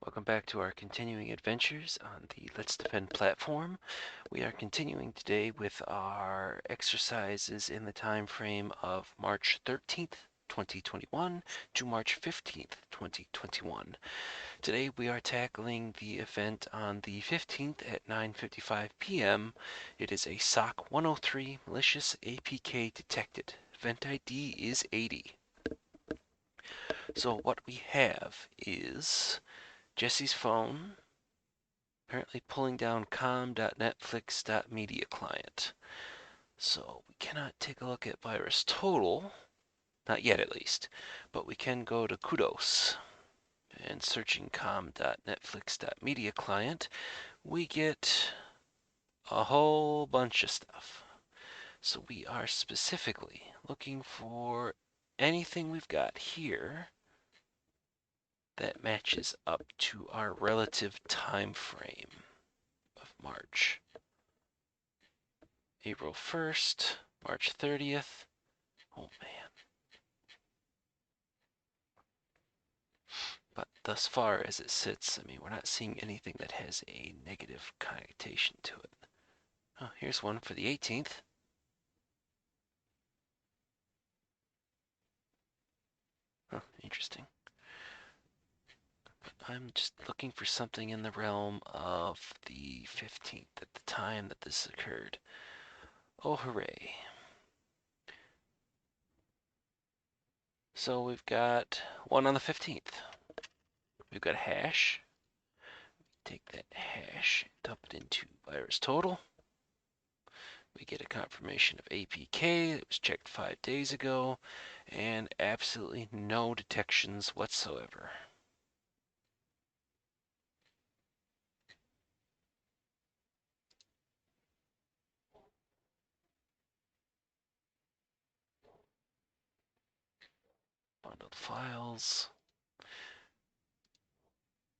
Welcome back to our continuing adventures on the Let's Defend platform. We are continuing today with our exercises in the time frame of March 13th, 2021 to March 15th, 2021. Today we are tackling the event on the 15th at 9:55 p.m. It is a SOC103 Malicious APK Detected. Event ID is 80. So what we have is Jesse's phone, apparently pulling down com.netflix.media client. So we cannot take a look at virus total, not yet at least, but we can go to kudos and searching com.netflix.media client, we get a whole bunch of stuff. So we are specifically looking for anything we've got here that matches up to our relative time frame of March. April 1st, March 30th. Oh man. But thus far as it sits, I mean, we're not seeing anything that has a negative connotation to it. Oh, here's one for the 18th. Oh, interesting. I'm just looking for something in the realm of the 15th at the time that this occurred. Oh, hooray. So we've got one on the 15th. We've got a hash. Take that hash, dump it into virus total. We get a confirmation of APK that was checked 5 days ago, and absolutely no detections whatsoever. Bundled files.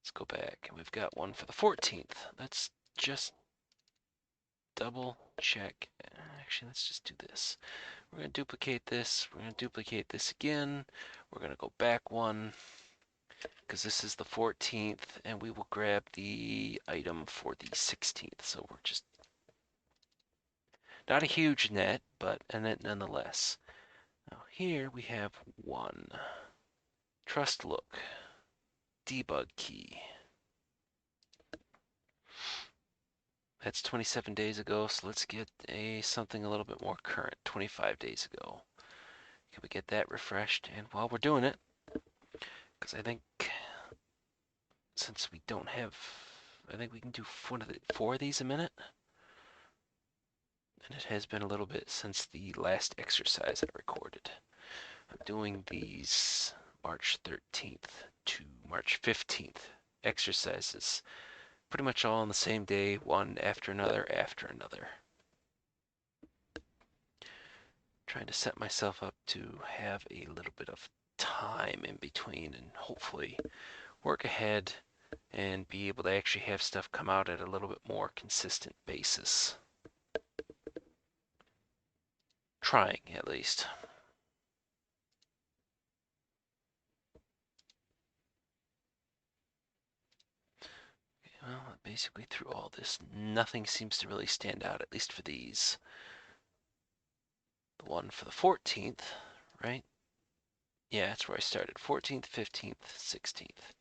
Let's go back, and we've got one for the 14th. Let's just double check. Actually, let's just do this. We're going to duplicate this. We're going to duplicate this again. We're going to go back one, because this is the 14th, and we will grab the item for the 16th. So we're just not a huge net, but a net nonetheless. Now here we have one. Trust look. Debug key. That's 27 days ago, so let's get something a little bit more current, 25 days ago. Can we get that refreshed? And while we're doing it, because I think since we don't have, I think we can do four of these a minute. And it has been a little bit since the last exercise I recorded. I'm doing these March 13th to March 15th exercises pretty much all on the same day, one after another after another. Trying to set myself up to have a little bit of time in between and hopefully work ahead and be able to actually have stuff come out at a little bit more consistent basis. Trying, at least. Well, basically through all this, nothing seems to really stand out, at least for these. The one for the 14th, right? Yeah, that's where I started. 14th, 15th, 16th.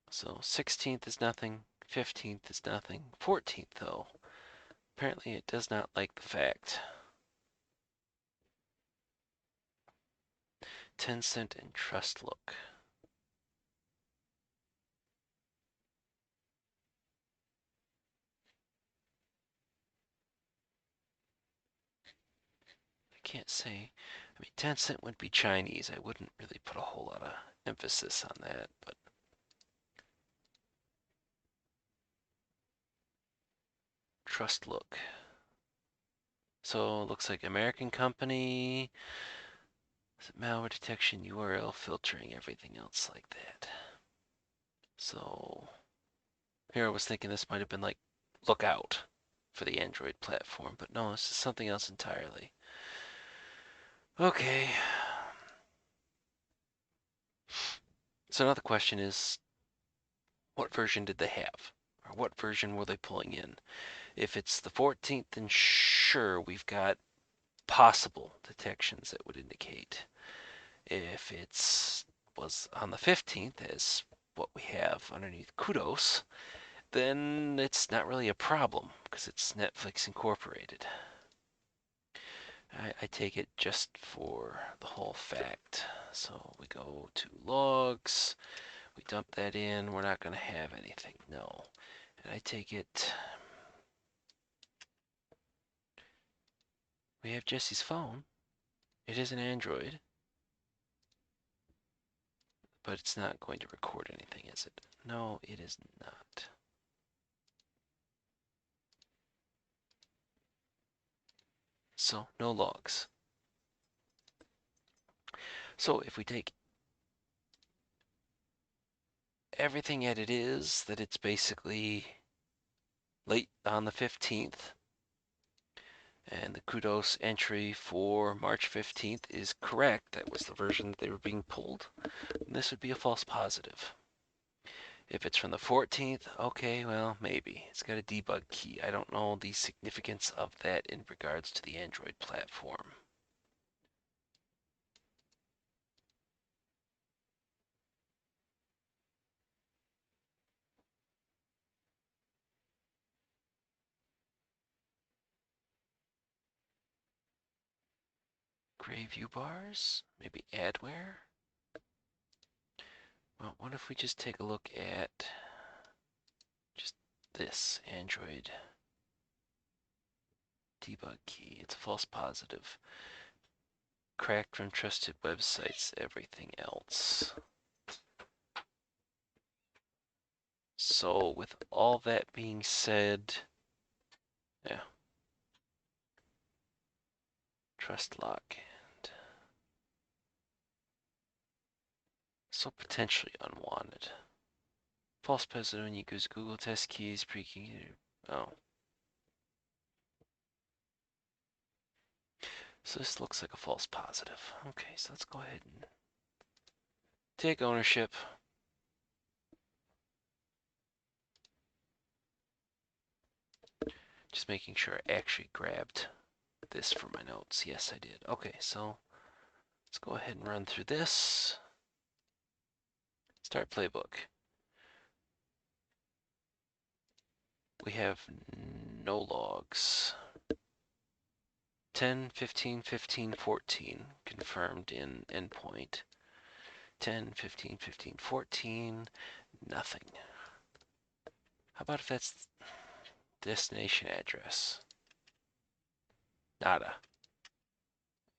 So 16th is nothing, 15th is nothing. 14th, though, apparently it does not like the fact. Tencent and Trust Look. I can't say. I mean, Tencent would be Chinese. I wouldn't really put a whole lot of emphasis on that, but Trust Look. So it looks like American company. Is it malware detection, URL filtering, everything else like that. So here I was thinking this might have been like Lookout for the Android platform, but no, this is something else entirely. Okay. So now the question is, what version did they have? Or what version were they pulling in? If it's the 14th, then sure, we've got possible detections that would indicate. If it's was on the 15th, as what we have underneath kudos, then it's not really a problem because it's Netflix Incorporated. I take it just for the whole fact. So we go to logs, we dump that in, we're not going to have anything, no. And I take it, we have Jesse's phone. It is an Android, but it's not going to record anything, is it? No, it is not. So no logs. So if we take everything as it is, that it's basically late on the 15th, and the kudos entry for March 15th is correct, that was the version that they were being pulled, this would be a false positive. If it's from the 14th, okay, well, maybe. It's got a debug key. I don't know the significance of that in regards to the Android platform. Gray view bars, maybe adware. Well, what if we just take a look at just this Android debug key? It's a false positive. Cracked from trusted websites, everything else. So with all that being said, yeah, trust lock and so potentially unwanted. False positive when you use Google test keys, pre-key. Oh. So this looks like a false positive. Okay, so let's go ahead and take ownership. Just making sure I actually grabbed this for my notes. Yes, I did. Okay, so let's go ahead and run through this. Start playbook. We have no logs. 10, 15, 15, 14 confirmed in endpoint. 10, 15, 15, 14, nothing. How about if that's destination address? Nada.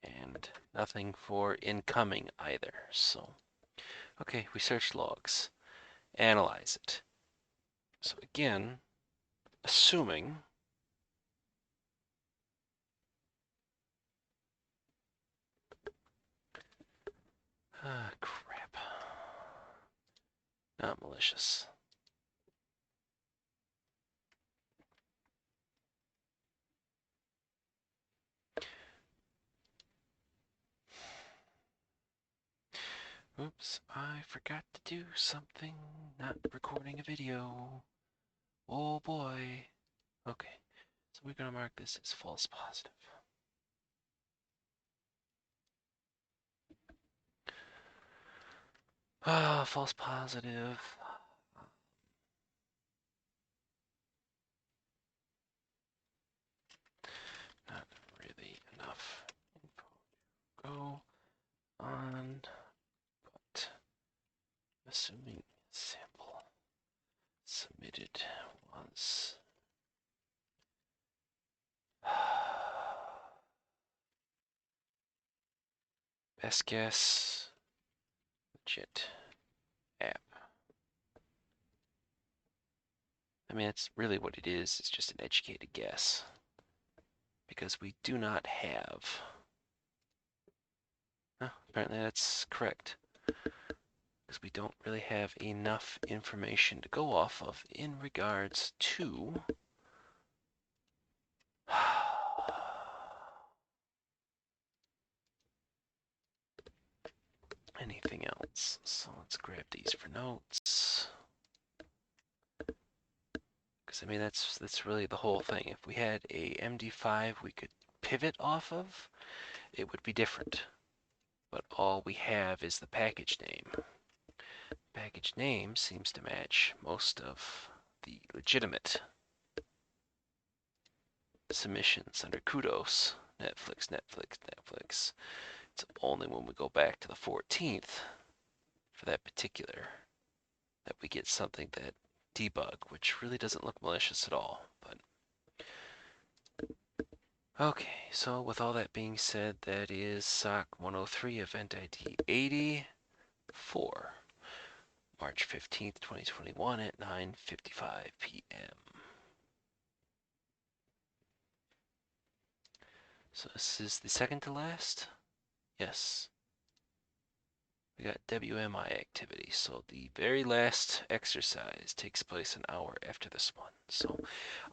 And nothing for incoming either. So, okay, we search logs, analyze it. So again, assuming crap. Not malicious. Oops, I forgot to do something. Not recording a video. Oh boy. Okay, so we're gonna mark this as false positive. False positive. Not really enough info to go on, but assuming sample submitted was best guess, legit app. I mean, it's really what it is. It's just an educated guess. Because we do not have. Apparently that's correct. Because we don't really have enough information to go off of in regards to anything else. So let's grab these for notes. Because I mean, that's really the whole thing. If we had a MD5 we could pivot off of, it would be different. But all we have is the package name. Package name seems to match most of the legitimate submissions under kudos. Netflix, Netflix, Netflix. It's only when we go back to the 14th for that particular that we get something that debug, which really doesn't look malicious at all. But okay, so with all that being said, that is SOC103 EventID 80 for March 15th, 2021 at 9:55 p.m. So this is the second to last? Yes. We got WMI activity. So the very last exercise takes place an hour after this one. So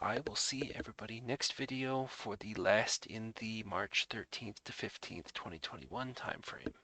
I will see everybody next video for the last in the March 13th to 15th, 2021 time frame.